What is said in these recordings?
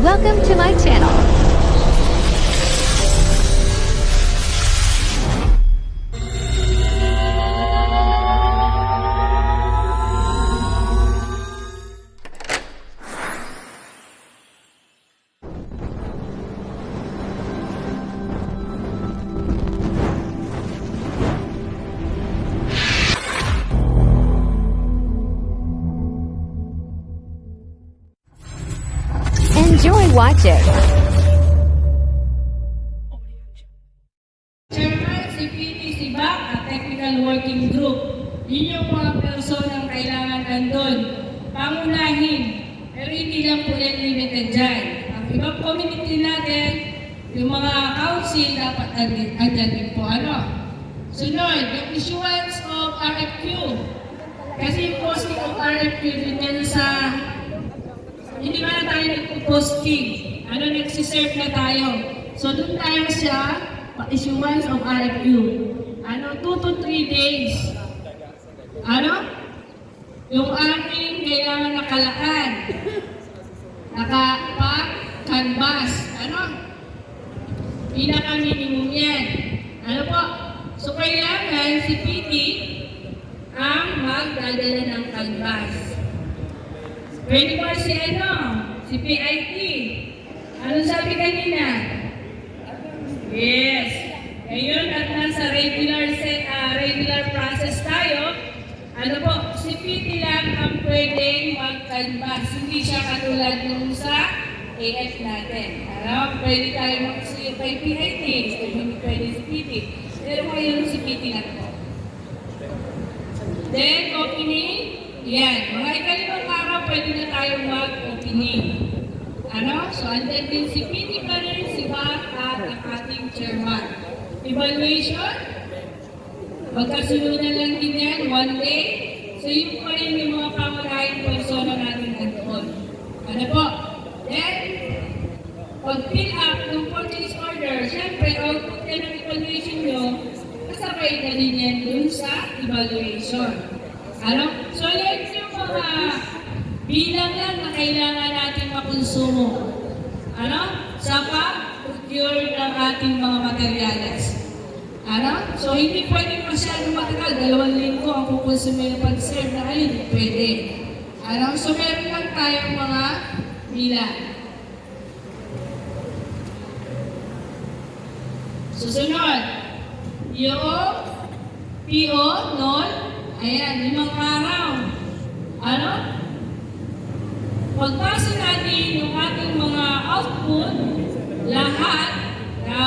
Welcome to my channel. Enjoy watching. Chairman, si PT, si BAC at Technical Working Group. Yun yung mga personang kailangan nandun. Pangunahin, pero hindi lang po yan limited dyan. Ang ibang community natin, yung mga council, dapat andyan din po. Sunod, yung issuance of RFQ. Kasi yung posting of RFQ din yan sa hindi ba na tayo nagpo-posting? Nagsiserve na tayo. So, doon tayo siya, issuance of RFQ. 2 to 3 days. Yung ating kailangan nakalaan. Naka-canvas. Pinaka-minimum yan. So, kailangan si PT ang magdadala ng canvas. Pwede ba si PIT? Anong sabi kanina? Yes. Ngayon at nasa regular process tayo, si PT lang ang pwedeng mag-canvas. Hindi siya katulad nung sa AF natin. Pwede tayo mag-suyo kay PIT, hindi pwede si PT. Pero ngayon si PT lang po. Then, opening. Yan, mga ikalimang araw, pwede na tayong mag-opening. So, andyan din si PT pa rin, si BAC at ang ating chairman. Evaluation, magkasunod na lang din yan, 1 day. So, yun pa rin yung mga pangunahing persona natin nandoon. Then, pag-fill up ng purchase order, syempre, output yan ng evaluation nyo, kasabay na din yan dun sa evaluation. So, yan yung mga bilang lang na kailangan natin makonsumo. Sa pag-procure ng ating mga materyales. So, hindi pwede masyadong matagal. 2 linggo ang kukonsume ng pag-serve na kayo. Hindi pwede. So, meron lang tayong mga bilang. Susunod. Yung PO, non. Ayan, 5 araw. Pagpasa natin yung ating mga output, lahat,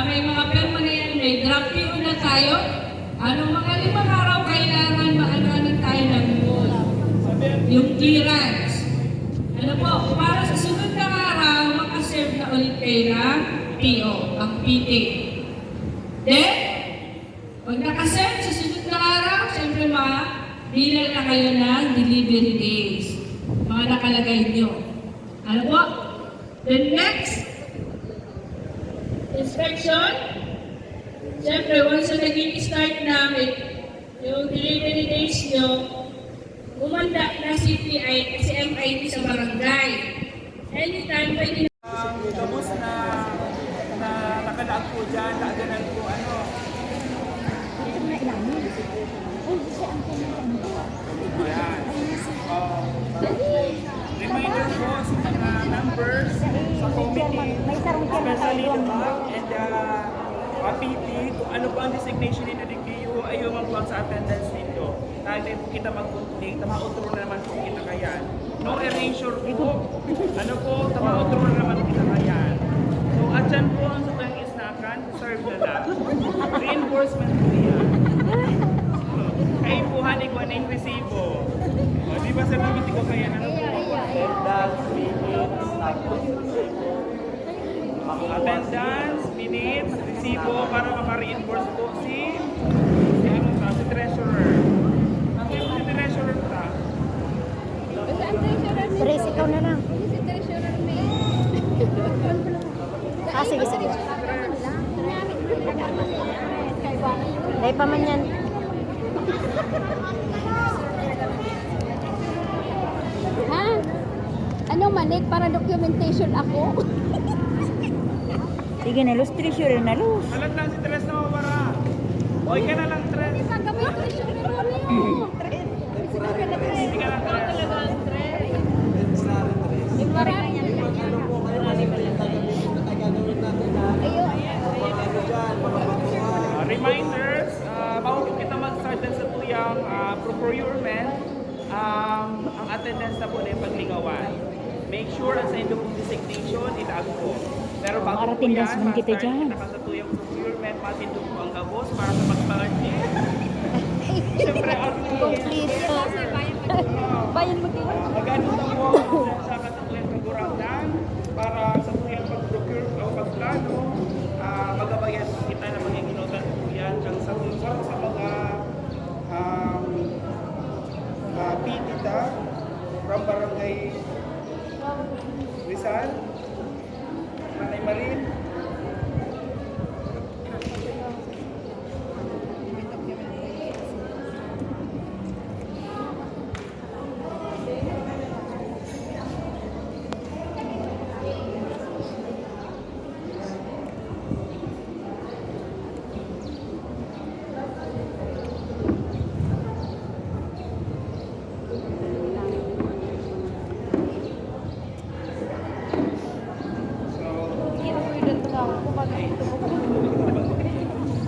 may mga permanent, may draft PO na tayo. Mga 5 araw kailangan maananan tayo ng goal. Yung clearance. Para sa sunod na araw, makaserve na ulit kayo ng PO, ang PT. Then, pag nakaserve sa sunod na araw, siyempre bilang na kayo ng delivery days. Mga nakalagay nyo. Then next, inspection. Siyempre, once na naging start namin, yung delivery days nyo, umanda na CPI, MIT sa barangay. Anytime, pwede na. Gamos na nakalaag po dyan, naaganan po Ayan. Reminder po sa mga members sa committee, especially the BAC and PT, kung ano po ang designation nito ng KU ay yung mag sa attendance nito. Dahil po kita mag-complete, tama-outro na naman po kita kayan. No erasure po. Tama-outro na naman kita kayan. So, at dyan po ang sukang isnakan, serve na lang. Reinforcement po yan. Kayo po hanig ko ng resibo. Di ba sa committee ko kaya attendance, minutes, resibo para maka-reinforce po si treasurer. Si treasurer ta. Tres, ikaw na lang. Sige. Dahil pa man yan. Ha? Anong manik para documentation ako? Sige na, los treasure na los. Alat lang si Tres na mawara. Okay ka na lang, Tres. Hindi ka lang, Tres. Reminders, bago po kita mag-start din sa tuyang procurement, ang attendance na po na yung paglingawan. Make sure ang sa inyong pong designation, itago po. Pero bago po Attendance yan, man kita ma-start dyan. kita ka sa tuyang procurement, matindog po ang gabos para sa pag-party. Siyempre, Complete. Bayan mo kayo. magano na po sa katutuyang kagurangdan para sa tuyang pag-procure o pagplano, magabayan kita na mga ginutan po yan kang sa mga pitita from Barangay Rizal, Manay Marin.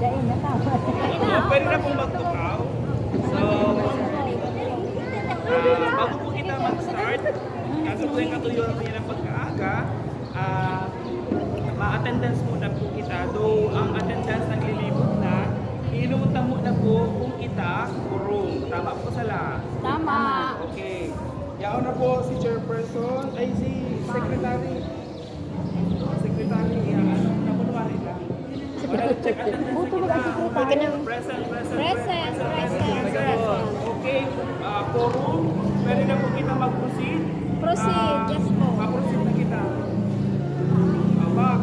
Dain na tama. Pwede na pong magtukaw. So, bago po kita mag-start, kasi po yung katuyuan po ng pagkaaga, ma-attendance muna po kita. Though ang attendance naglilibot na, inuutan muna po kung kita kurong. Tama po sala. Tama. Okay. Yaon na po si chairperson, ay si secretary. Secretary, napunuwari lang. Check attendance na kita. Present. Okay, quorum. Pwede na po kita mag-proceed. Proceed, yes po. Ma-proceed na kita. Back.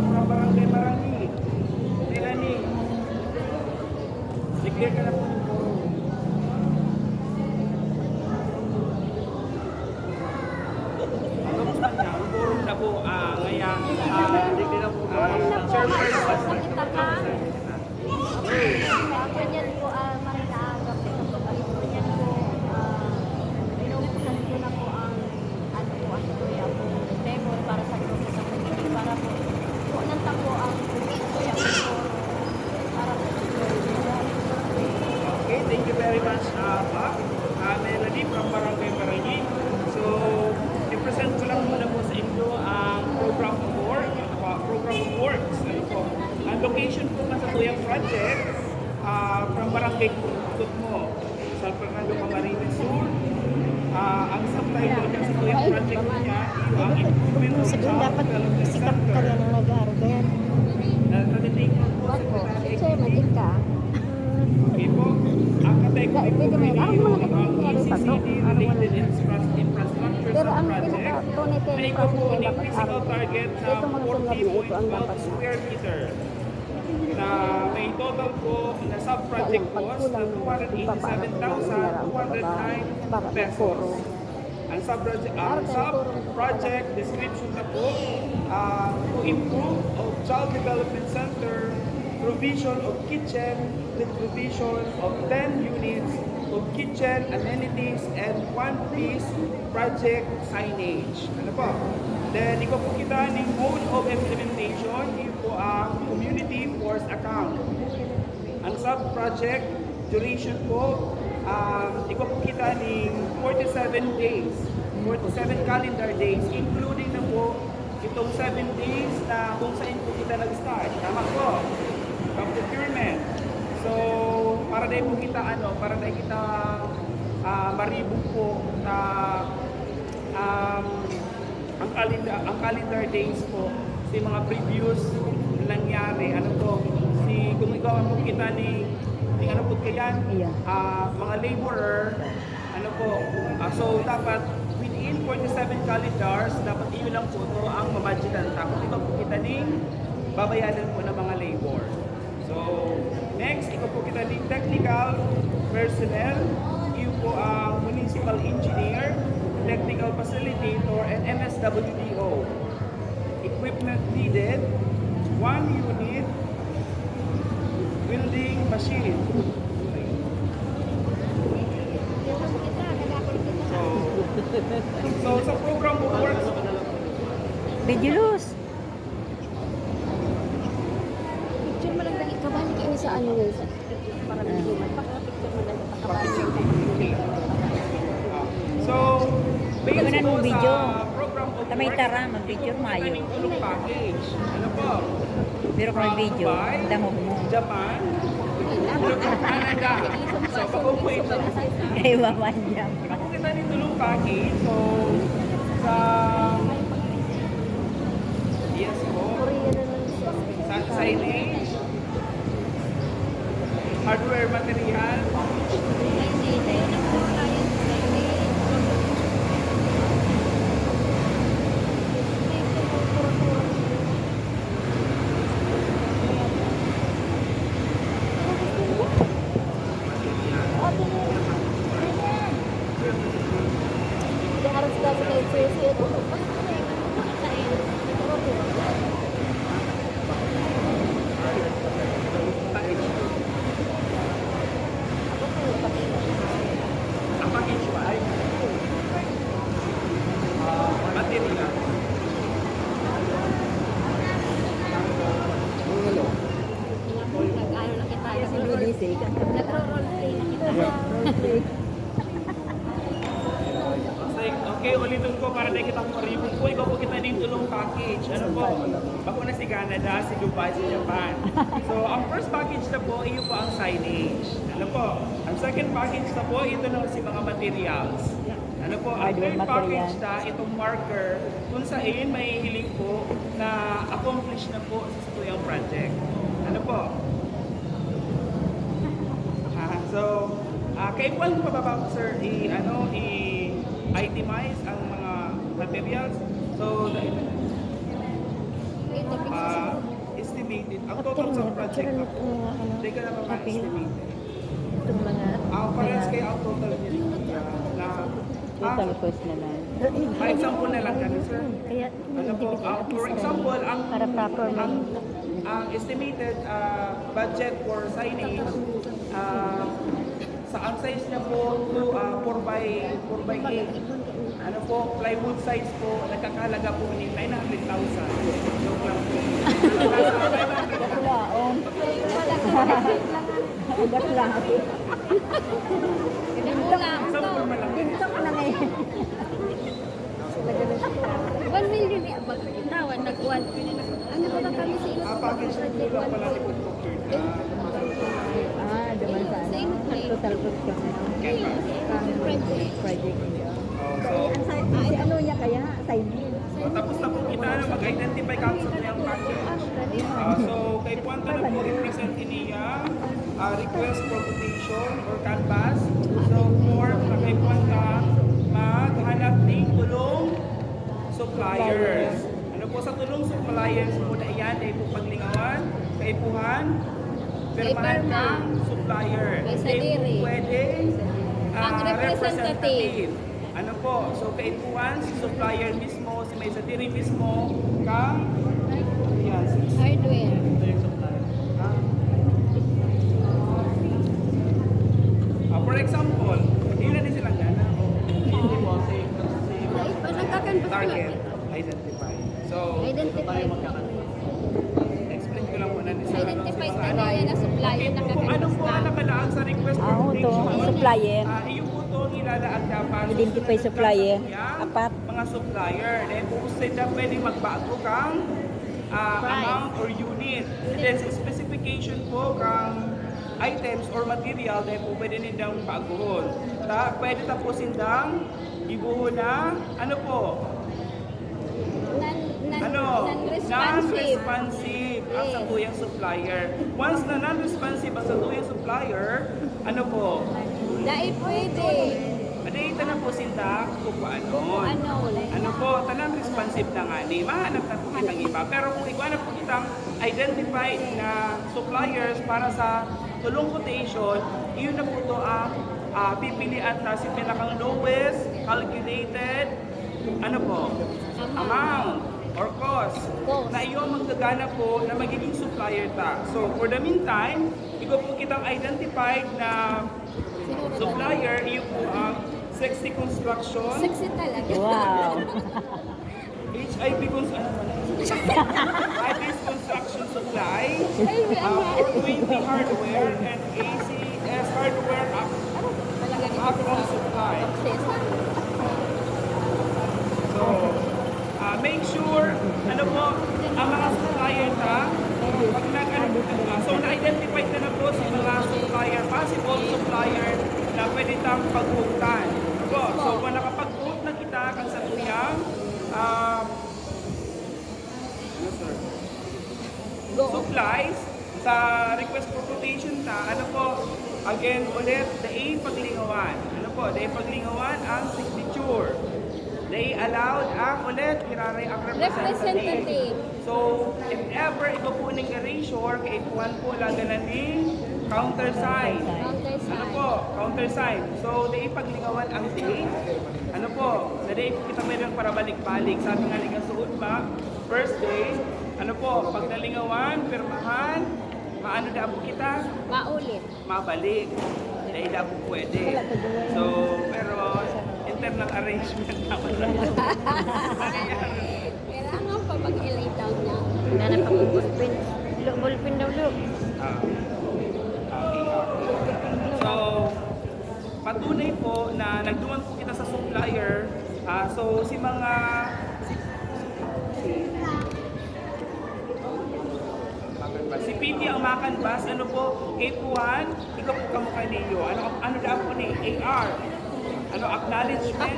From Barangay Marangi. Nilani. Declare ka na po ng quorum. Tapos na niya, ang quorum na po ngayon. Declare na po. Chairperson. Ganyan po, marinaagap ito po. Ganyan po, inuusan ko na po ang kuya po. Table para sa grupo sa committee. Para po, nanta po ang kuya po. Para po. Okay, thank you very much, Melanie from Barangay Marangi. So, i-present ko lang muna po sa inyo ang program of works. Ano po? Ang location po sa tuyang project from Barangay Tutmo, San Fernando, Camarines Sur. Ang subtitle niya sa tuyang project niya, ang improvement of Siguro dapat development sikap ka center. rin ang nag-aaral. Ganyan. Natitig po po sa Chairman, ka. Okay po. Ang kategory po Pwede mo yun. ngayon, Ano ang mo ECCD-related infrastructure Pero ang project. pinaka-donate May ko po ang physical target na 40.12 square meter na may total po na sub-project cost na 287,209 pesos. Ang sub-project description na po to improve of child development center, provision of kitchen with provision of 10 units of kitchen amenities and one-piece project signage. Ano po? Then, ikaw po kita ng mode of implementation, yun po ang community force account. Ang sub-project duration po, ikaw po kita ng 47 days, 47 calendar days, including na po itong 7 days na kung saan po kita nag-start. Tama po. Ang procurement. So, para dahil po kita para dahil kita maribog po na ang calendar days po sa mga previous na nangyari. Kung ikaw ang po kita ni ano po kayan, mga laborer, so dapat within 47 calendars, dapat iyo lang po ito ang mabudgetan. Tapos ikaw po kita ning babayaran po ng mga labor. So, next, ikaw po kita ng technical personnel, iyo po ang municipal engineer, technical facilitator, and MSWDO. equipment needed, 1 unit welding machine. So sa program mo works, Bidulus. Picture mo lang dahil kabalik ini sa ano guys. Para video magpaka-picture mo lang kabalik. so based Gawin po mo video. sa program of Tamay work, tara, mag-video mayo. yung package. Ano po? Pero kung may video, Dubai, dangog mo. Japan, Canada. So ako po ito. Kay Wawan niya. Ako kita nito yung package. So sa yes po. Korean naman siya. Sa signage, hardware material, Harus kasih kayak sesi itu. ang package ba ay material. Nag-ano na kita kasi nagro-role play na kita. Okay, ulitin ko para na kita mo review po. Ikaw po kita din tulong package. Ano po? Ako na si Canada, si Dubai, si Japan. So, ang first package na po, iyo po ang signage. Ano po? Ang second package na po, ito na si mga materials. Ano po? Ang Hardware third package material. na itong marker kung saan may hiling po na accomplish na po sa tuyang project. Ano po? So, kailan pa ba sir i-itemize ang mga materials? So, Ito picture. estimated, ang total sa project na po, hindi ka na pa estimated. Itong mga Parehas kayo ang total niya na, Total cost na lang. for example na lang ganun sir. kaya Ano po, for example, Para proper ang estimated budget for signage, sa ang size niya po, 4x8. Ano po, plywood size po, nagkakalaga po ni 900,000. Joke lang po. Kulaon. Ugat lang. Sample man lang. Ginto ko na ngayon. 1 million ya tawan nag-1. Ano pa lang kami sa ilo sa Package na po lang pala ni Pagpapir. Duman sa ano. Total cost ka na. Project niya. So, Si ano niya kaya? Side view. tapos na po kita na mag-identify kami sa yung package. So, kay Puanto na po represent niya request for quotation or canvas. So, form na kay Puanto maghanap ng tulong suppliers. Ano po sa tulong suppliers po na iyan ay po paglingawan, kaipuhan, permanent Perma. supplier. May Hindi po sadiri. pwede Ang representative. Ano po, so kaipuhan, si supplier mismo, si may sadiri mismo, kang, yan, Hardware. ito yung supplier. For example, ilan din silang gana? Hindi po, si target, identify. So, Identify. explain ko lang muna. Identify tayo yan na supplier na Kung ano po ang nakalaan sa request for Ito, quotation, supplier. Iyo po ito nilalaan dapat. Identify supplier. Apat. Mga supplier. Then kung sila pwede magbago kang amount or unit. And then sa specification po kang items or material, then po pwede nilang baguhon. Pwede tapusin dang ibuhon na, ano po? Non-responsive. Non-responsive ang satuyang supplier. Once na non-responsive ang satuyang supplier, ano po? Dahil pwede. Madita na po sila kung paano. Ano po, tanang responsive na nga ni. Mahanap na po kitang iba. Pero kung iwanap po kitang identified na suppliers para sa tulong quotation, iyon na po ito ang pipilian na si pinakang lowest calculated ano po? Amount or cost. cost na iyo magdagana po na magiging supplier ta. So for the meantime, ikaw po kitang identified na supplier, iyo po ang 60 Construction, Sexy talaga. Wow. HIB Construction Supply, 420 Hardware, and ACS Hardware Akron Supply. So, make sure, ano po, ang mga supplier ta, so na-identify na po sa mga supplier, possible supplier na pwede tang pag-bookan. So, kung nakapag-book na kita kang sa tuyang, supplies, sa request for quotation ta, ano po, again, ulit, daig paglingawan. Ano po, daig paglingawan ang signature. They allowed ang ulit, kiraray ang representative. So, if ever ikaw po ng erasure, kay ikuhan po laganan ng countersign. Ano po? Countersign. So, they paglingawan ang date. Ano po? Na day kita meron para balik-balik. Sabi nga ligang suot ba? First day. Ano po? Pag nalingawan, pirmahan, maano na po kita? Maulit. Mabalik. Dahil na po pwede. So, pero internal arrangement naman lang. Kailangan pa mag-LA down na. Wala na pang ballpen. Ballpen daw, look. So, patunay po na nagduman po kita sa supplier. So, si mga si PT ang makanbas, ano po, K1, ikaw po kamukha ninyo. Ano daw po ni AR? Ano, acknowledgement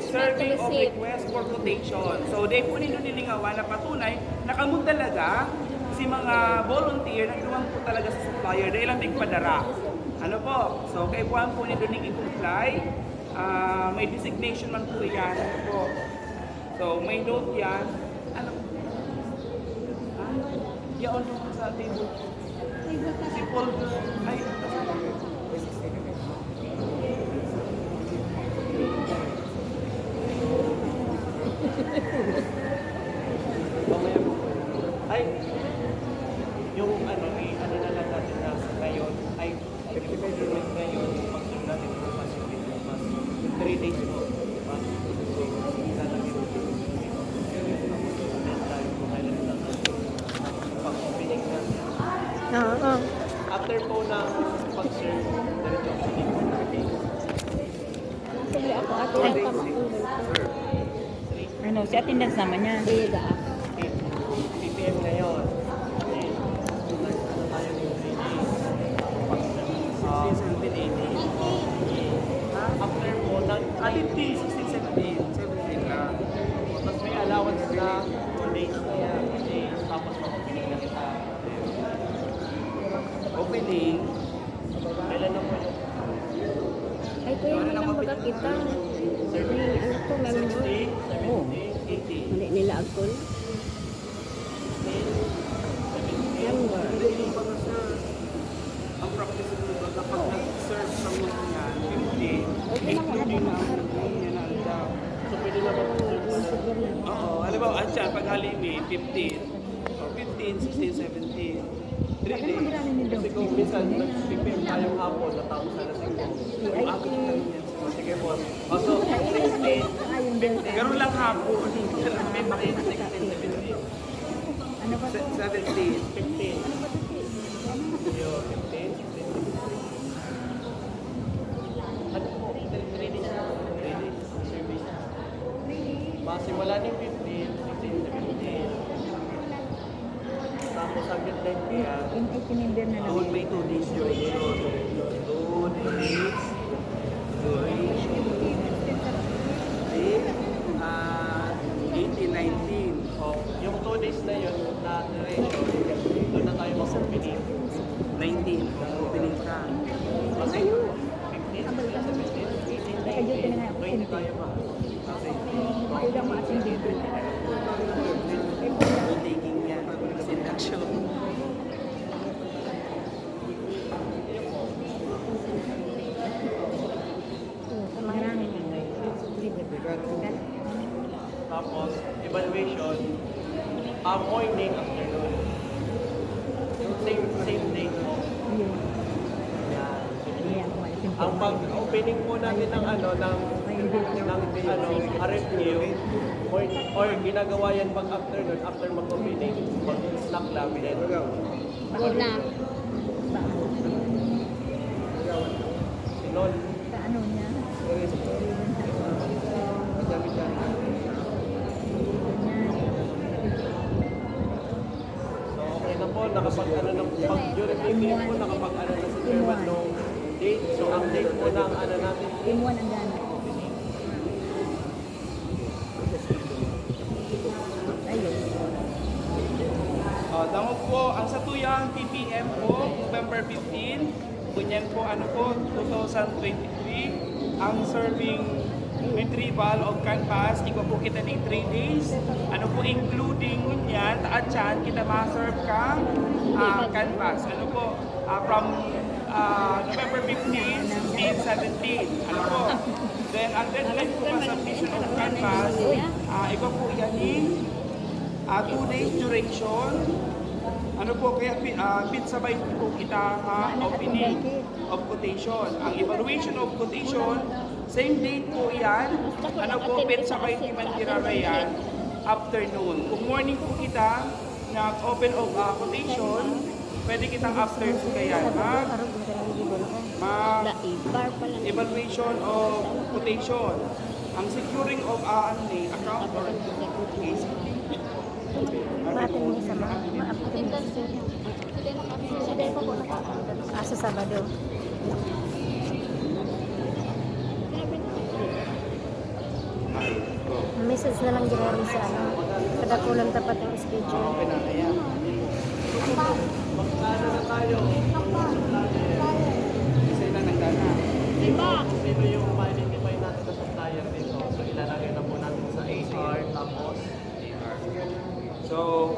survey of receipt. request for quotation. So, day po ninyo nilingawan na patunay, nakamod talaga si mga volunteer, nagduman po talaga sa supplier, dahil lang padara. Ano po? So, kay Juan po ninyo ning i-comply, may designation man po yan. Ano po? So, may note yan. Ano? Yaon po sa table. Si Paul, ay, ay, yung ano na lang natin na ngayon, ay, experiment ngayon, pag-zoom natin po mas yung mas 3 days po, diba? So, isa lang yung then tayo po kailan na pag-opening na. Oo. After po na pag-serve, diretso po din po na days. Sabi ako, ate, Ay. ang pamatuloy ko. Ano, si attendance naman niya. Bida. 3 p.m. ngayon. Then, ano tayo yung 3 days? 16, 17, 18. After po, 15, 16, 17. 17 na. tapos may allowance na 2 days na yan. Tapos mag-opening na kita. Opening. Kailan na po yung Ay, kuya, hindi lang baga kita. May ano to, member. 60, 70, Oh. 80, Hindi nila agkol. 10, 70, Member. Hindi pa na sir. Ang practice ko ba kapag nag-serve sa mga yan, 50. Okay lang, ano na. Yan ang daw. So pwede na mag-serve na. Oo, alam mo, ansyan, pag halimi, 15. O 15, 16, 17. 3 days. Kasi kung minsan, nag-prepare tayong hapon, natapos na siguro. Sige po. Also, 16, Ganun lang hapon. 15, 16, 17. Ano ba? 17. 15. Yung 15, 16. Ano po? 3 days na. 3 days. Service. Masimula ng 15, 16, 17. Tapos hanggang 10 p.m. Itinimber na lang. Doon may 2 days duration. 2 days duration. Then, 18, 19. Oh, yung 2 days na yun, na duration, doon na tayo mag-opening. 19. Opening ka. Kasi 15, 16, 17, 18, Nakaduty na nga ako. 20 tayo ba? Okay. Mailang maasin dito. Taking yan. Induction. Marami. Tapos, evaluation, morning, afternoon. Yung same day po. Yun. Yan. Yan, malaking Ang pag-opening po natin ng RFQ, or ginagawa yan pag afternoon, after mag-opening, mag-snack lang din. Good na. Sinol. Sa ano niya? So, okay na po, nakapag-ano na, during meeting po, nakapag-ano na si Chairman nung date. So, ang date po ng ano natin, Team 1 ang gana. Ayun. Damo po, ang sa tuyang TPM po, November 15, kunyan po, ano po, 2023, ang serving retrieval of canvas, ikaw po kita ng 3 days, ano po, including yan, taat yan, kita ma-serve ka canvas, ano po, from November 15, 16, 17, ano po, then ang deadline po pa submission of canvas, ikaw po yan 2 days duration. Ano po, kaya sabay po kita opening of quotation. Ang evaluation of quotation, same date po yan. Ano po, sabay timan kirarayan, afternoon. Kung morning po kita, nag-open of quotation, pwede kitang afternoon kaya. Evaluation of quotation. Ang securing of account or case. Matin mo isa ba? Sa Sabado. Message na lang ginawin sa ano. Kada kulang tapat yung schedule. Okay na, ayan. magkano na tayo? Isa na nagdana. Diba? Sino yung ma-identify natin sa supplier dito? So, ilalagay na po natin sa HR, tapos So,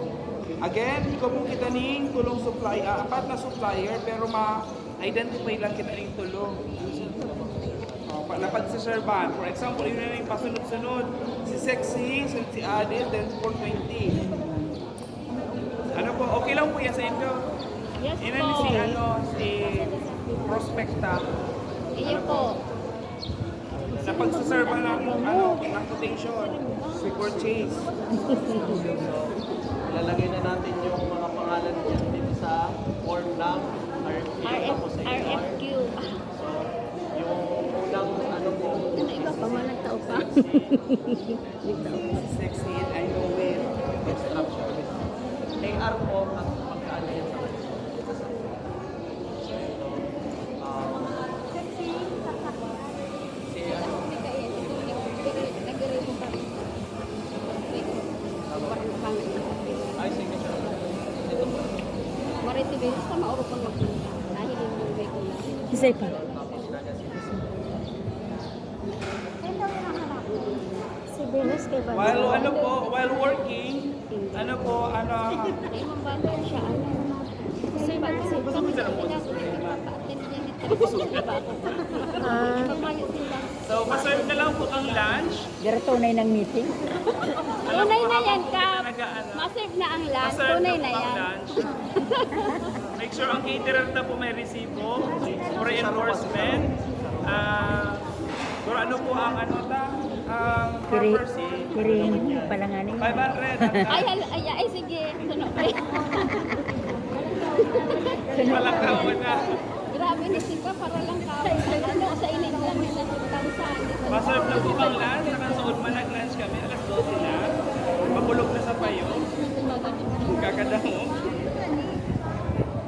again, ikaw po kita ning tulong supply, apat na supplier, pero ma-identify lang kita ning tulong. Na pagsaserban. For example, yun na yung pasunod-sunod. Si Sexy, si Adil, then 420. Ano po, okay lang po yan sa inyo. Yes Yan po. si Prospecta. Iyo po. Na pagsaserban ng quotation. Si Purchase. ilalagay na natin yung mga pangalan dyan dito sa form ng RFQ, tapos sa HR. RFQ. So, yung unang ano po, Ano iba pa man nagtao pa? Sexy, I know it. instruction. AR po, at magkaano yan sa kanya. So, si ano, ay signature. Ito po. Mariti beses sa mauro pang magpunta. Dahil yung movie ko lang. Isa pa. Tapos na niya Si Venus kay Banda. While working, Ay, mambagal siya. Kasi pag Gusto mo siya ng phone? So, paserve na lang po ang lunch. Tunay ng meeting. Tunay na yan, Kap. Nag-ano? Maserve na ang lunch. Paserve Tunay na na po ang yan. lunch. Make sure ang caterer na po may resibo for reinforcement. Pero ano po ang ang property? Kiring palanganin. 500. Ay, sige. Sunod pa yan. Walang kawan na. Grabe ni Sika, para lang ka. Ano, sa init lang yan na tansan. Paserve na po ang lunch. Nakasuot man nag-lunch kami. Alas 12 na. Makulog na sa payo. Kakadamo.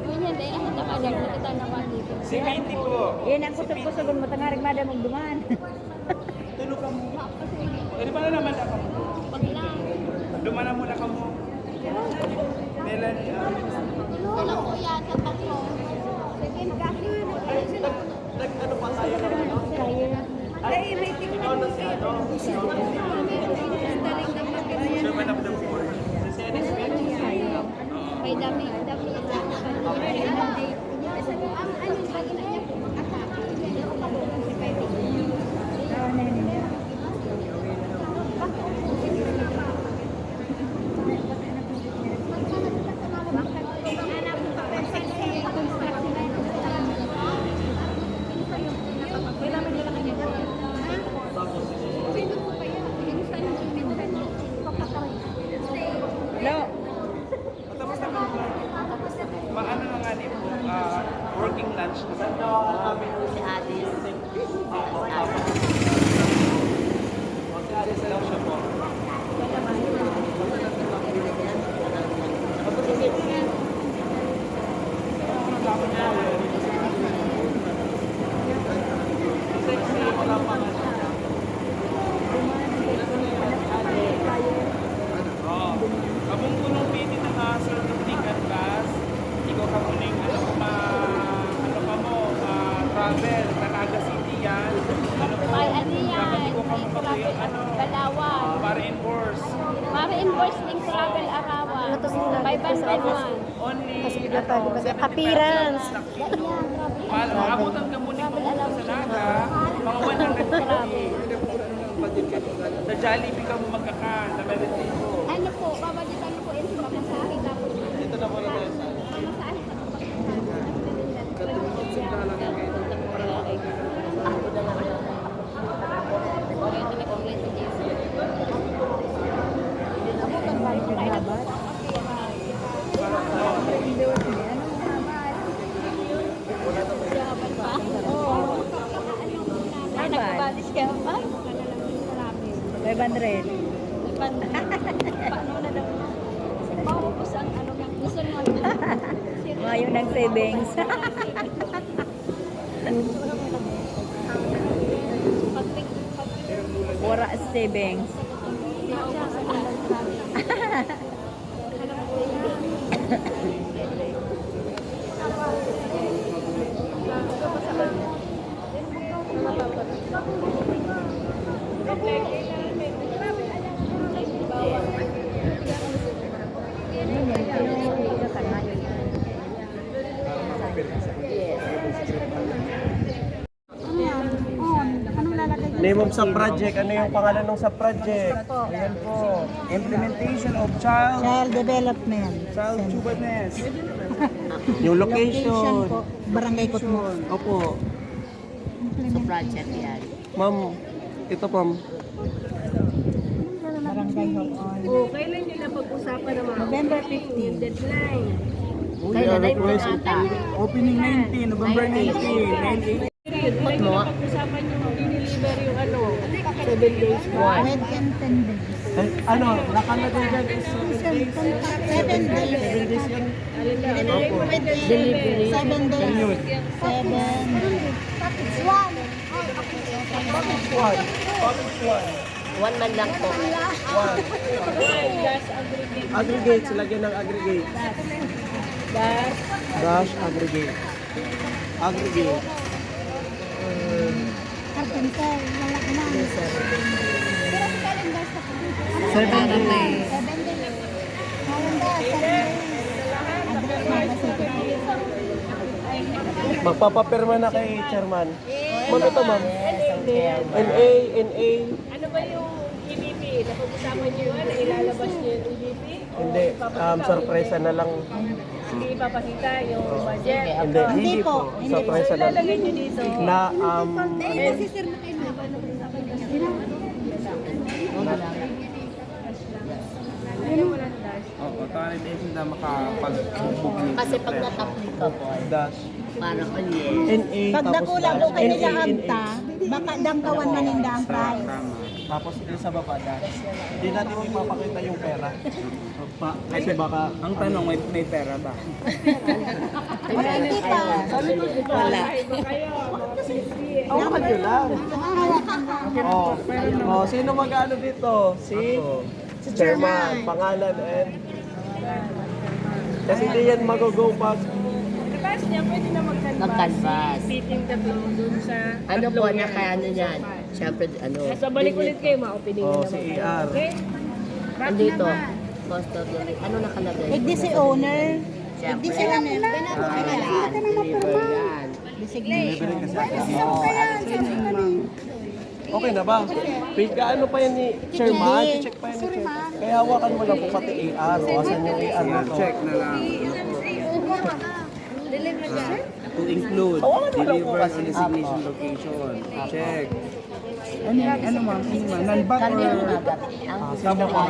Ganyan din, ang takalag na kita naman dito. Si Katie po. Yan ang kusog-kusog mo tangarig madam magduman. Tulog ka mo. Pwede pa na naman ako. Pag lang. Dumana muna ka mo. Melanie. Ano ko yan sa tatlo? Sige, mag-akin. Nag-ano pa tayo ng ano? Kaya na. Ikaw na si ano? Chairman of the board. Si Senes Smith? May dami. Dami. Ang ano sa ina niya po, makasama. Meron pa po si Pepe. Kasi wala pa nga. Oo. Kabung punong piti na ka certificate class, ikaw ka muna yung ano ka mo, travel, Tanaga City yan. Ano po, May ano yan, dapat ikaw ka mo pa po yung Galawan. para enforce. Para invoice ng travel arawan. Ano to sila? 501. Only, Kasi bigla pa, di ba? Appearance. Makabutan ka muna kung sa Naga, mga 150. Sa Jollibee ka mo magkaka, na meron dito. Ano po, babalitan ko ito pamasahe tapos Ito na muna tayo sa pamasahe tapos ay, nagbabalis ka ba? 500. Paano na daw? Maubos ang ano ng gusto mo. Ngayon ng savings. Wala savings. name of sa project. Ano yung pangalan ng sa project? Ayan po. Implementation of Child development. childreness. Yung Location location. po, Barangay Kutmo. Opo. Sa project yan. Ma'am, ito ma'am. Barangay Hall on. Oh, kailan nyo na pag-usapan naman? November 15. Deadline. We are requesting opening 19, November 19. Kailan nyo na pag-usapan yung diniliver yung ano? 7 days ba? Wed and 10 days. Ano, nakalagay dyan is 7 days. 7 days. 7 days yan. Delivery. 7 days. 7 Topic 1. Topic 1. 1 man lang po. 1. Aggregate, lagyan ng aggregate. Dash aggregate. Aggregate. Carpenter, wala ka na. 7 days. 7 days. Calendar, 7 days. Address na ba sa Magpapapirma na kay chairman. Ma'am, ito ma'am. NA, NA. Ano ba yung EBP? Napag-usapan nyo yun? Ilalabas nyo yung EBP? Hindi, sorpresa na lang. Hindi ipapakita yung budget? Hindi po. Sorpresa na lang. Ilalagay nyo dito? Na, Oo, tayo din sila makapag-book ng Kasi pag natapli ka po, dash. parang yes. NA, Pag tapos nakulang dash. po kayo NA, nila NA. amta, baka dangkawan maninda ang price. Tama. Tapos ito sa baba dash. Hindi natin ipapakita yung pera. Kasi baka, Ang tanong, may pera ba? Wala, hindi pa. wala. Hawakan nyo lang. Oh, sino mag-ano dito? Si chairman, pangalan and... Kasi hindi yan mag-go pag... Diba niya, pwede na mag-canvas. Mag-canvas. Fitting the flow dun sa... Ano po na kaya ano yan? Siyempre, ano? Nasa balik ulit kayo, ma-opening Oh, na si naman. ER. Okay? Andito. Cost of living. Ano nakalagay? Hindi si owner. Hindi si owner. Deliver yan. Designation. Okay na ba? Ano pa yan ni chairman? Check pa yan ni chairman. Kaya hawakan mo lang po pati AR. O, asan yung AR na to? Check na lang. To include Hawakan mo lang po deliver kasi. on destination location. Check. Ano ma'am? Non-back or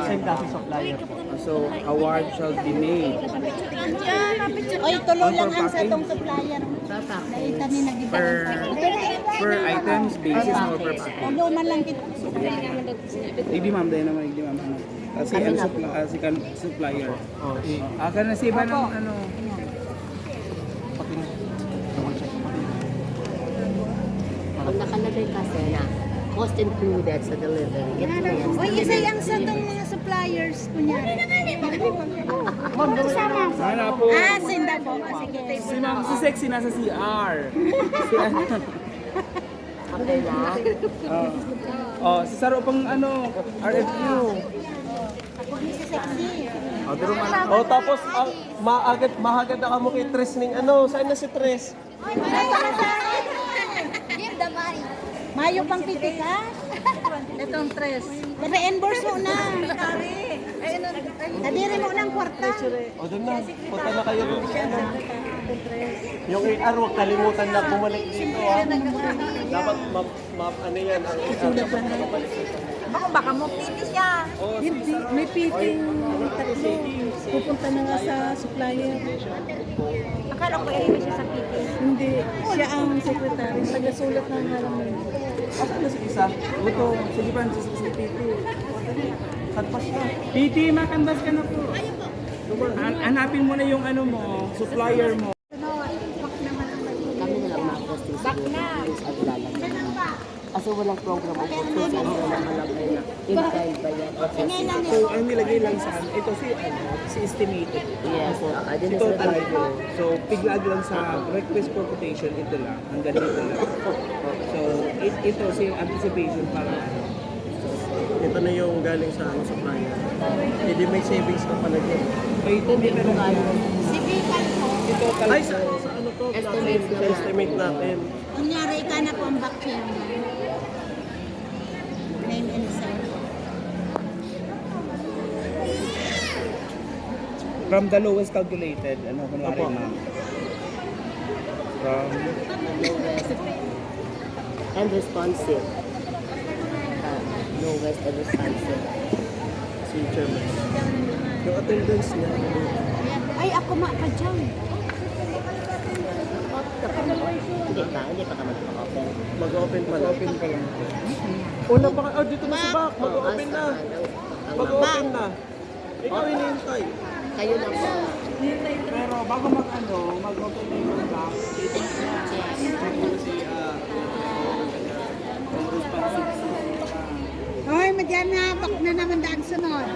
Same kasi supplier po. so award shall be made. Oy, tuloy lang ang sa tong supplier. Dahil kami Per items basis or per package? Tuloy man lang kita. Hindi ma'am, dahil naman hindi ma'am. Kasi ang supplier. Oh, Akan na si iba ng ano. Pag nakalagay kasi na cost included sa delivery, ito na yan. O, isa yung sa itong mga suppliers, kunyari. Sana po. Ah, sinda po. Sige, Si Ma'am, si Sexy nasa CR. Si ano? Okay na? Si Saro pang ano, RFQ. Tapos mahagad na kamo kay Tres ning ano, saan na si Tres? Mayo pang pitik, ha? Itong tres. Re-endorse mo na. Nadiri mo ng kwarta. O doon na, punta na kayo doon sa ano. Yung AR, huwag kalimutan na bumalik dito ha. Dapat ano yan, ang AR dapat bumalik dito. Baka mo piti siya. Hindi, may piting tatlo. Pupunta na nga sa supplier. Akala ko eh, siya sa piti. Hindi, siya ang secretary. Tagasulat ng halaman. Asan na si isa? Ito, sige pa, si PT. Katpas na. PT, makandas ka na po. Hanapin mo na yung ano mo, supplier mo. Kami na lang mag-posting sa news at lalagay. Kasi walang program o posting ang nakalagay na in-kind ba yan? So, ang nilagay lang sa ano, ito si estimated. Yes, Si total ko. So, piglag lang sa request for quotation, ito lang. Hanggang dito lang. So, ito si anticipation para Ito na yung galing sa ano, supplier. Hindi may savings ka pala dyan. may ito din na lang. Si BICOL po. Si total Ay, sa ano to? Estimates Sa na estimate natin. Kunyari ka na po ang back chairman. Name and serve. From the lowest calculated, ano, kunwari Opo. na. From and responsive. Lowest and responsive. Si Chairman. Yung attendance niya. Ay, ako pa dyan. Hindi pa ka mag-open. Mag-open pa lang. open pa lang. Una pa ka, dito na si Bak. Mag-open na. Mag-open na. Ikaw hinihintay. Kayo na po. Pero bago mag-open na yung box, ito na. Hoy, madyan na. Bak na naman daan sunod.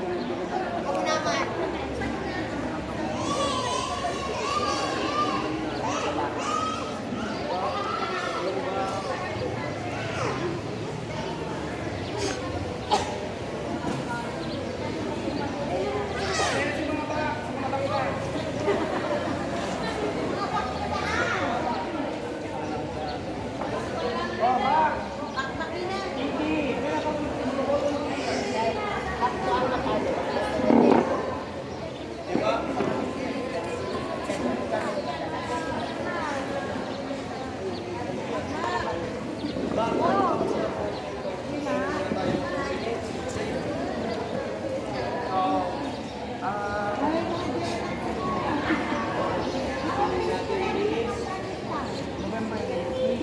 November 19,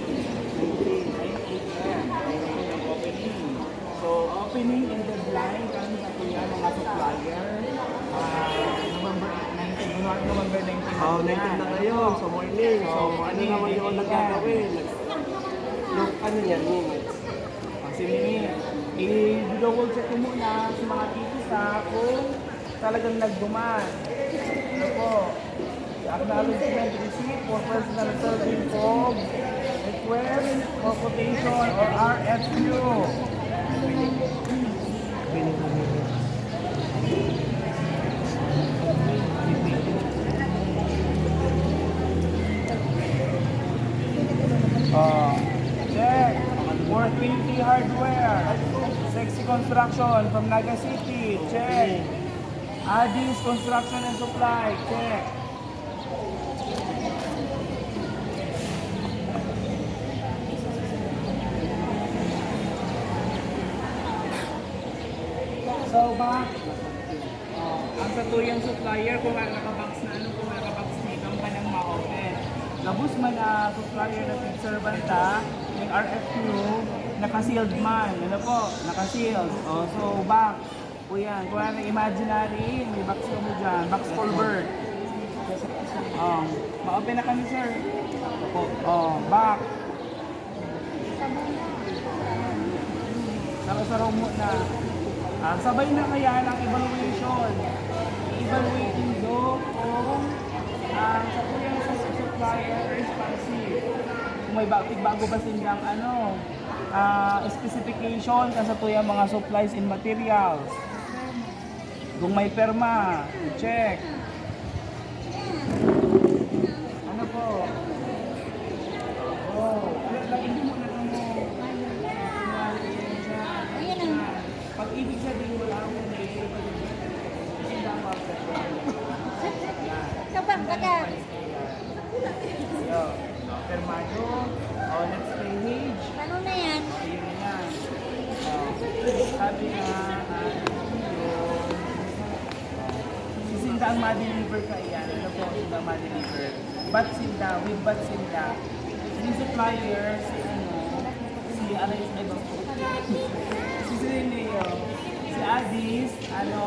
9 a.m. Opening. So, opening in the blind kami sa kuya mga supplier. November 19. Oh, 19 na kayo sa morning. So, ano naman yung nagagawin? Yung ano yan, minutes. Kasi i-double check ko muna sa mga titisa kung talagang nagduman. Ano po? Acknowledgement receipt for personal serving of request for quotation or RFQ. Check. For PT Hardware. Sexy Construction from Naga City. Check. Addis Construction and Supply. Check. So, ang satuyang supplier, kung nakabox na ano, kung nakabox nito, ang kanang ma-open. Labos man na supplier na servant yung RFQ, naka-sealed man. Ano po? Naka-sealed. So, box. O yan. Kung ano imaginary, may box ka mo dyan. Box for bird. Ma-open na kami, sir. Box. Saro-saro muna. Sabay na kaya ang evaluation. I-evaluating do kung sa kuya sa supplier responsive. Kung may bago ba silang specification sa tuya mga supplies and materials. Kung may perma, check. Ano po? Lagyan mo na mo. Pag-ibig sabihin wala akong naiipag. Kasi dapat Kapag baka. Permado. Next page. Ano na yan? Ayun na yan. Sabi nga, si Sinda ang ma-deliver ka yan. Ano po, Sinda ang ma-deliver. But Sinda, with But Sinda, yung supplier, si Aris, ay ba po? Si Sireneo, si Adis, ano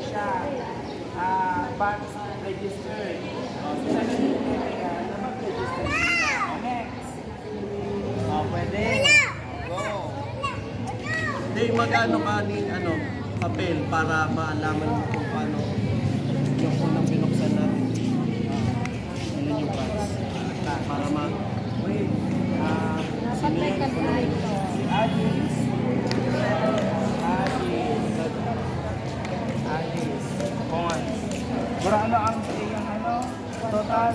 siya, box registered. Si Sireneo, kaya, registered. Next. Pwede. Hindi, magano ka ni papel para maalaman mo kung paano yung unang binuksan natin. Ano yung box. Para Wait. Dapat may kanay ito. Si Adis. Cons. Pero ano ang total?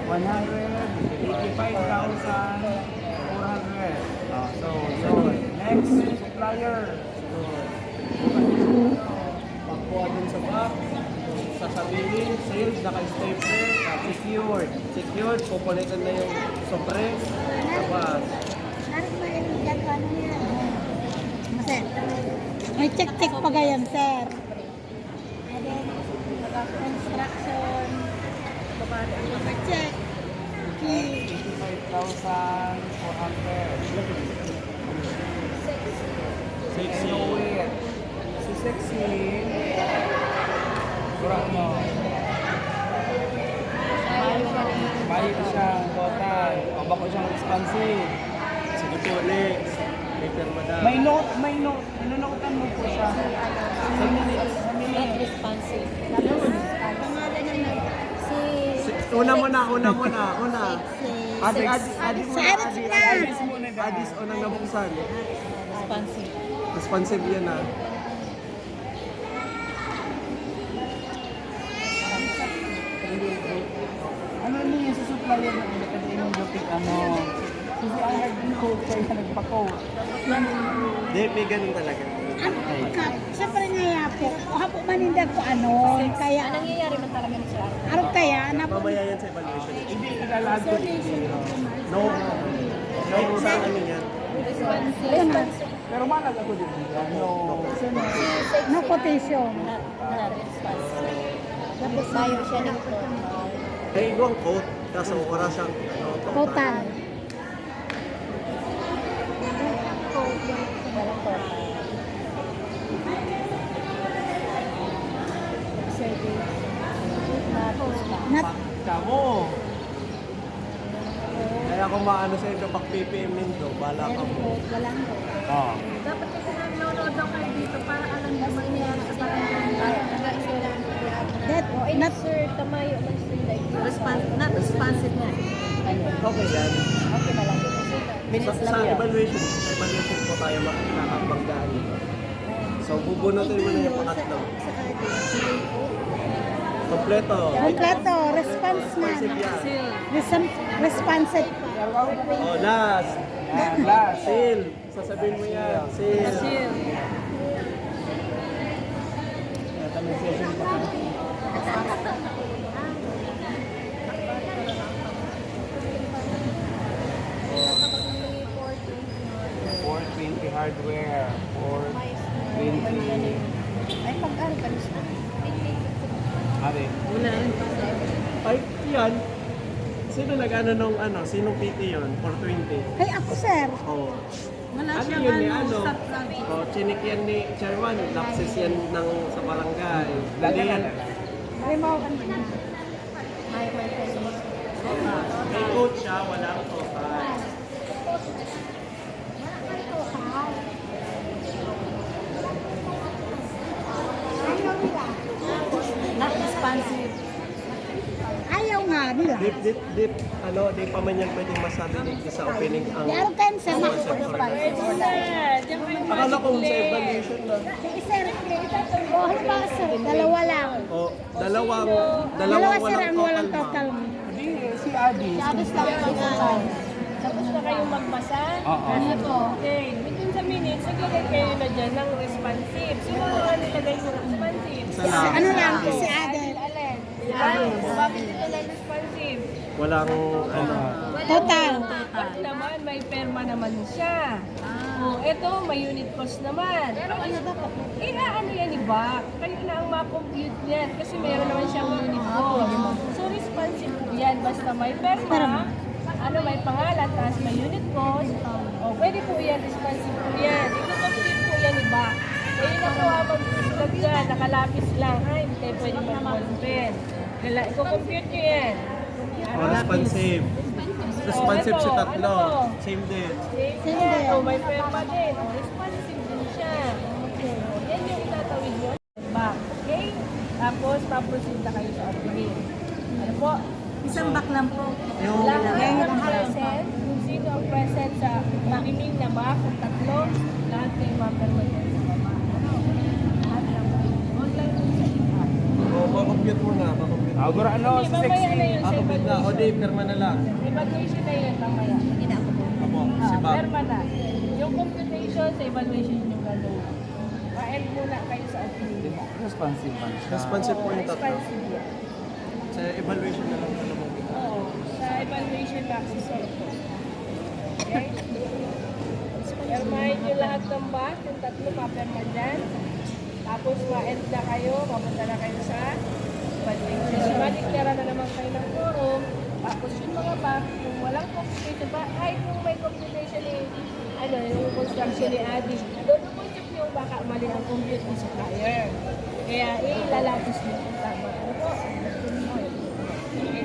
185,400. So, next, supplier. pagkuha dun sa box, sasabihin, sealed, naka-stapler, secured. Secured, kukulitan na yung sobre, tapos, Narin ba yung gagawa na yan? Sir, may check-check pa gayon, sir. And then, construction, babari ang check. Okay. 85,400. sexy. Si Sexy. Kurang mo. Mayo ko siyang total. O bako siyang expansive. Sige po, next. Later, madam. May note. Inunotan mo po siya. Sa minutes. Not responsive. Pangalan niya Una. Adis muna. Adis, unang nabuksan. Responsive. Responsive yan Ano niya sa supplier na kasi yung butik kasi I heard yung code kayo na nagpa-code. Hindi, may ganun talaga. Siyempre nga po, hapo manindag ko kaya, Anong nangyayari man talaga ni Sir? kaya, Mamaya yan sa evaluation. Hindi ilalag ko. No sa ano yan. Pero malag ako din. no quotation. Not responsive. Tapos tayo siya ng total. Ay, ibang coat. Kaso wala siyang Total. Walang total. Not, Kamo. Kaya kung maano sa'yo kapag PPM nito, bala ka mo. walang Oh. Dapat kasi nanonood daw kayo dito para alam mo mangyayari sa barangay. that, not, Sir, tamayo man sila. Not responsive na. Okay yan. Okay na lang. Sa evaluation po tayo makakapagdaan nito. So, bubunutin mo na yung pangatlo. Kompleto. kompleto, response na. Responsive. Oh, last. Last. Seal. Sasabihin mo yan. Seal. May session pa. 420 hardware. 420. Ay, pag-aral ka na. Ari. Ay, yan. Sino nag-ano nung Sinong PT yun? 420. Ay, ako, sir. Oh. Wala Ano yun ni Oh, chinik yan ni Chairman. Lapses yan sa barangay. Lali yan. Ay, mo, May code siya, walang total. Not expensive. Ayaw nga nila. Di pa man yan pwedeng masabi dito sa opening ang Diyan kayo sa akala ko sa evaluation na. Oh, halimbawa sir, dalawa lang. O, Dalawa sir, ang walang total. Hindi, si Adi. Tapos na kayong magbasa? Oo. Okay. Within sa minutes, naglagay kayo na dyan ng responsive. Sino nga nilagay sa responsive? Ano lang, si Adel. Alin? Bakit ito lang responsive? Walang Total. At naman, may perma naman siya. Ito, may unit cost naman. Pero ano yan iba? Kayo na ang ma-compute yan kasi meron naman siyang unit cost. So, responsive po yan. Basta may perma, may pangalan, tapos may unit cost. Pwede po yan, responsive po yan. Ito-compute po yan iba. Kayo na po ang magsusulat dyan, nakalapis lang. Hindi kayo pwede mag-pen. Iko-compute nyo yan. responsive. Responsive siya tatlo. Same din. Same din. May perma din. Responsive din siya. Yan yung itatawid nyo. Back. Okay? Tapos, paproceed na kayo sa opening. Ano po? Isang back lang po. Lahat ng present, kung sino ang present sa makinig na back, kung tatlo, lahat kayo mapermanent sa baba. Lahat lang. Huwag lang yung sa iba. Makompute mo na. Agora ano, Hindi, si mamaya sexy. na yun sa Makompute na. O evaluation. di, perma na lang. Evaluation na yun, mamaya. Apo, si Bob. Perma na. Yung computation sa evaluation yung gano'n. Pa-end muna kayo sa opening. Responsive man siya. Responsive po yung tatlo. Responsive yan. Sa evaluation na lang alam mo. Oo. Sa evaluation na ako sa ito. Okay? Permahin nyo lahat ng back. Yung tatlo paperma dyan. Tapos ma-end na kayo. Mapunta na kayo sa evaluation. Ma-declare na naman kayo ng forum. Tapos yung mga back, kung walang computation ba, ay kung may computation yung construction ni Adi, doon po yung baka mali ang compute ng supplier. Kaya ilalapis nyo kung tama. Ano po?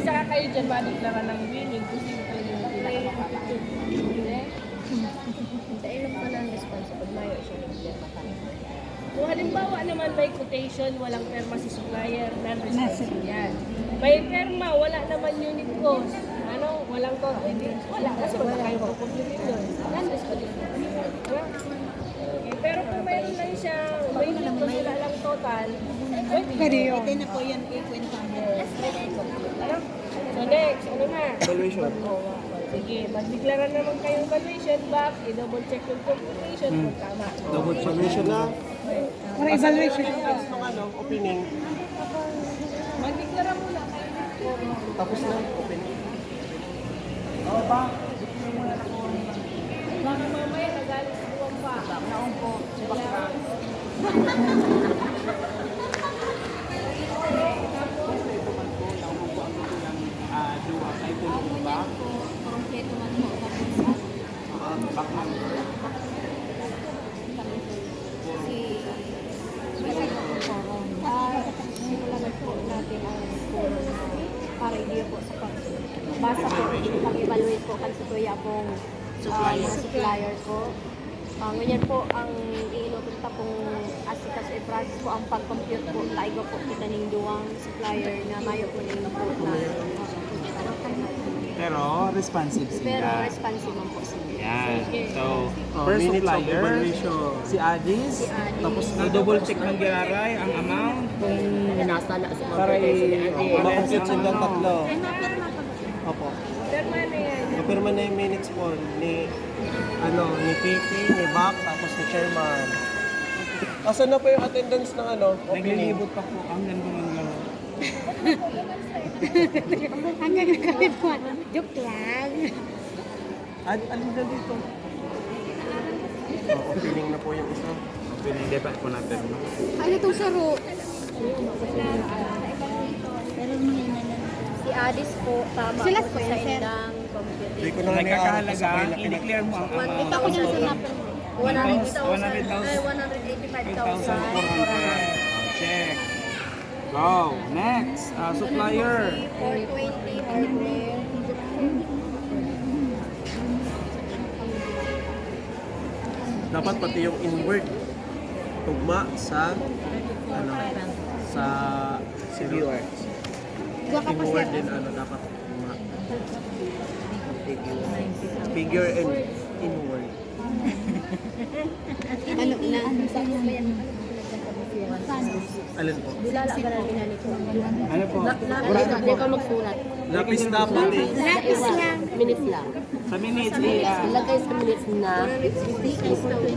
Saka kayo dyan ma-declare ng winning kung sino kayo yung pinaka-compute. Sa ilang pa ng responsible, mayo siya ng perma kami. Kung halimbawa naman may quotation, walang perma si supplier, non-responsible yan. May perma, wala naman unit cost. Walang to, wala. Kasi wala kayo mag-compute yun. Non-responsible. Okay, pero kung mayroon lang siya, may unit cost, wala lang total, Pwede yun. Pwede na po yan i-kwenta. So next, ano na? Evaluation. Sige, mag-declare naman kayong valuation back, i-double check yung computation kung tama. Double evaluation na. Para evaluation. Nung opening. Mag-declare muna kayo. Tapos na opening. Baka mamaya nagalit si Buwang pa. Naon po. Kompleto man po. Simulan po natin ang forum para hindi po sa pagbasa po, pag-evaluate po kasi po yung akong supplier ko. Ngayon po, ang iinupunta pong asikas o i-process po ang pag-compute po, laigo po kita ng duwang supplier na mayo po ng po na Pero responsive pero sila. responsive man po sila. Yan. So, first Minutes of supplier, evaluation. si Adis. Tapos na-double check ng Giraray ang amount. Kung nasala sa mga Para Makompute silang tatlo. Ay, mapirma pa ba? Opo. Perma na yan. Napirma na yung minutes po ni PP, ni Bac, tapos ni Chairman. Asan na po yung attendance ng opening? Naglilibot pa po ang nandungan lang. Hanggang nakalimutan. Joke lang. Alin na dito? Opening na po yung isa. Hindi pa po natin. Ano itong saro? Si Adis po, tama Sila po po sa yan, sir. indang computing. Hindi ko na Nagkakahalaga, i-declare mo ang amount. Ito ko niya sa napin. 100,000. 185,000. Check. Go. Next. Supplier. 420 hardware. Dapat pati yung inward tugma sa ano sa viewer. Inward din ano dapat tugma. Figure and inward. Ano na? Alin po? Ano po? Hindi ka magsulat. Lapis dapat eh. Lapis lang. Minutes lang. Sa minutes, Ilagay sa minutes na.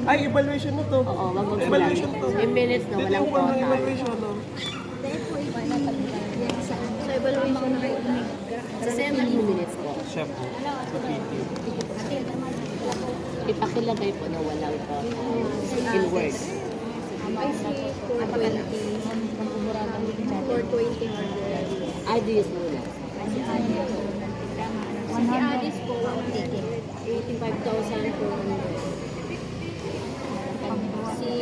Ay, evaluation mo to. Oo, wag magsulat. Evaluation to. In minutes na Dito walang yung pang total. evaluation no. So, evaluation na kayo. Sa 7 minutes po. siya po. Sa PT. Ipakilagay po na walang total. In words. Ay, si 420. 420 order. Ideas muna. Si Adis po, 85,400. Si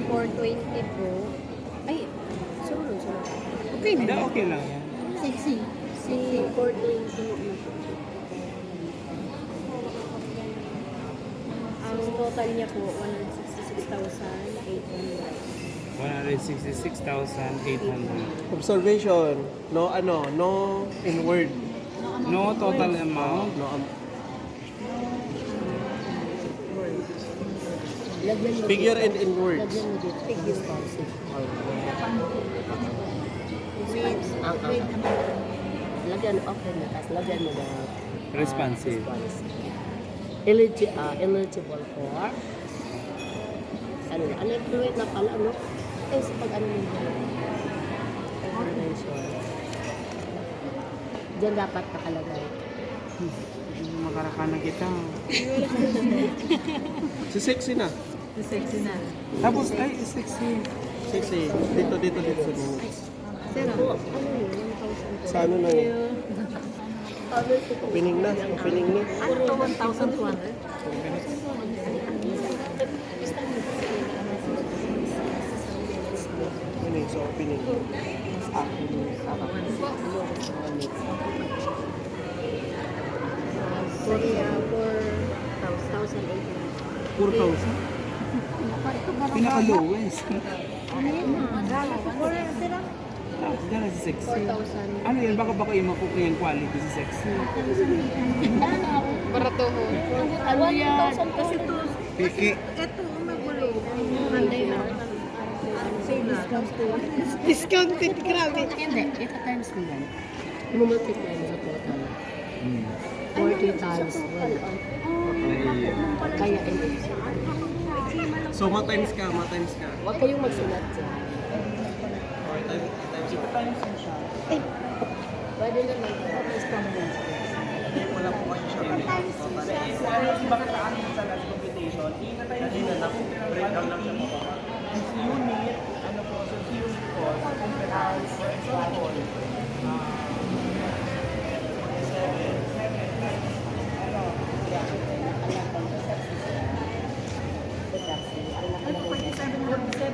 420 po, ay, sunod. Okay na. Okay lang yan. Si 420. Ang total niya po, 166,800. 166,800. Observation. No inward. No total amount. No Lagyan mo figure and inward. Lagyan mo dito. Responsive. Lagyan, okay na. Tapos lagyan mo na Responsive. Eligible for unemployed na pala, ano? Eh, sa pag-ano nito. Convention. Diyan dapat nakalagay. Makarakana kita. Si sexy na. Tapos, ay, sexy. Sexy. Dito sa notes. Pero, ano yun? 1,000. Sa ano na yun? Opening na. Ano to, 1,200? Ano yun? So, opening. For 4,800. 4,000. Pinaka-lowest. Tapos, dyan na si sexy. 4,000. Ano yun? Baka yung makuha yung quality si sexy. Ano yan? Kasi to, Piki. ito, magulo. Monday na. Discounted, grabe. Hindi. Ito times mo yan. Multiply mo sa total. 40 times 1. Kaya So, ma-times ka. huwag kayong magsulat dyan. Or times siya. Pwede naman. Wala po kayo siya. Bakit sa akin sa last computation, kanina na breakdown lang siya po. This unit, ano po, so this unit po, compromise, for example,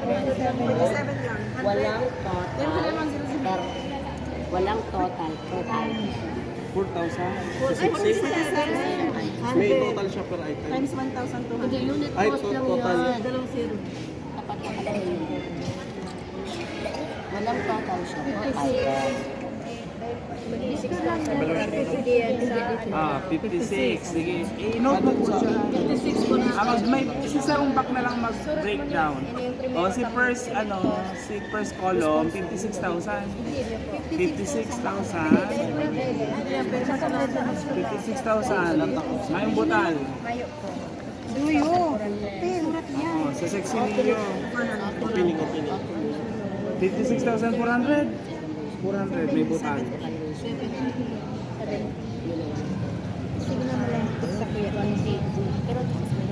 27 lang. Walang total. Walang total. 4,000. May total siya per item. Times 1,200. Hindi, unit Ay, cost lang total. yan. Dalawang zero. Dapat nakalagay yun. Walang total siya. Total. 56. Sige. I-note mo po siya. 56 po na. May isang back na lang mag-breakdown. O si first column, 56,000. 56,000. 56,000. May butal. Suyo. Surat yan. O, sa section ninyo. Opening. 56,400. 400 may butal. Sige na mo lang. Sa kuya. Pero tapos may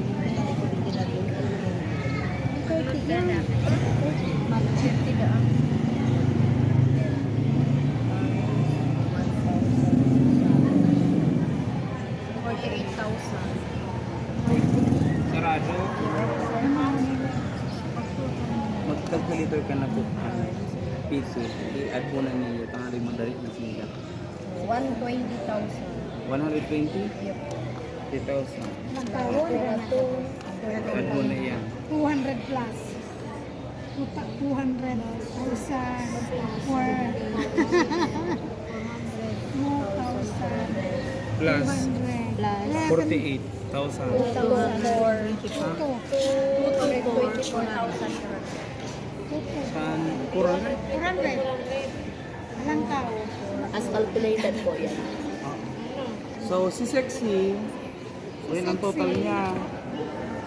Sarado. Mag-calculator ka na po. Piso. I-add mo na ninyo. Tangali madali na sinila. 120,000. 120? 3,000. Add mo na yan. 200 plus. 200,000 for 2,000. Plus 200. 48,000. 224,000. San kurang na? 400. Alang tao. As calculated po yan. So, si Sexy, so yun ang total niya.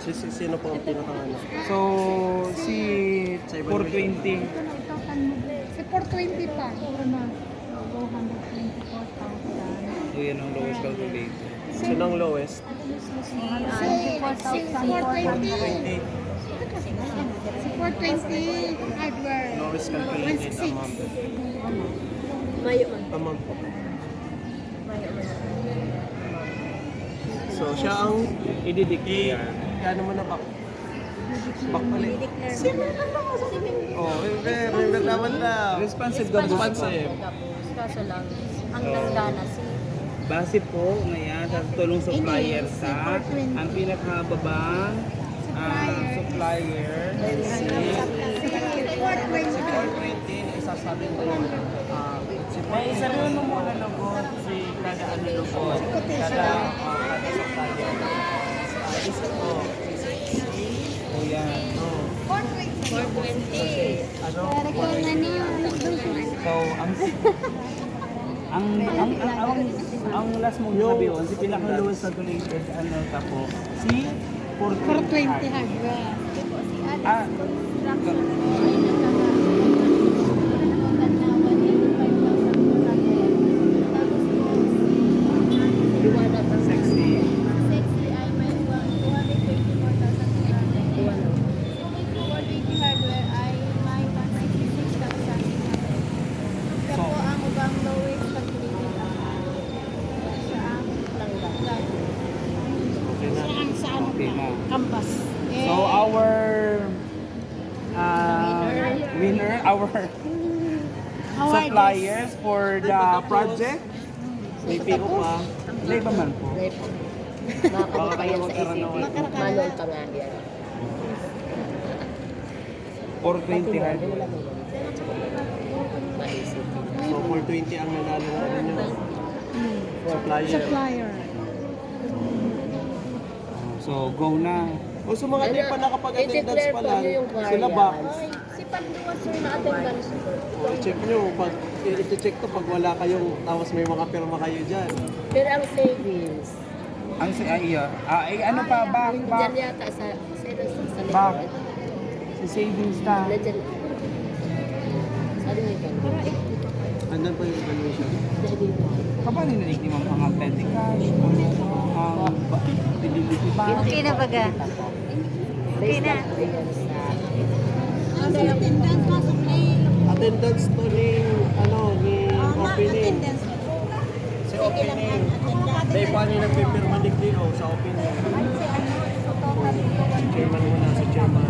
Sino po ang pinaka-ano? So, si 420. Si 420 pa. Ano? 224,000. So, yan ang lowest calculator. Sino ang lowest? Si 420. Si 420 hardware. Lowest calculated 166. amount. Mayo man. Amount po. So, siya ang i-declare. Kaya naman na back. Back palit. Oh, remember naman na. Responsive ka po. Kaso lang, ang nanggana si Base po ngayon sa tulong supplier sa ang pinakababang supplier Si 420, isasabi mo lang. May isabihin mo muna lugod si kada ano lugod. Kada supplier. Isa po. o yan. Ano? So, ang last mong sabi yun, si pinaka-lowest calculated ano ka po, si 420 hardware. Ah, sexy. Okay na. Sa ano Okay na. Canvas. So our winner, our suppliers for the project, May piko pa. Leba man po. Baka kayo magkaroon ng Manual pa nga yan. 420 hard. So, 420 ang nanalo ng ano nyo. Supplier. Supplier. So go na. O sa mga di pa nakapag-attendance pa lang, sila ba? Si Pandua sir na attendance ko. O, i-check nyo. Pag, i-check to pag wala kayong, tapos may mga pirma kayo dyan. Pero ang savings, Ang si ano pa back dyan yata sa back likod. si savings ta. Nandiyan. Sabi niyo ba? Andun pa yung evaluation. Kapag nininig ni mga petty cash, ang fidelity ba? Okay na baga. Okay na. Attendance to ni, ano, ni opening. Si opening. Dahil paano yung nagpipirma ni Cleo sa opening? Si chairman muna, si chairman.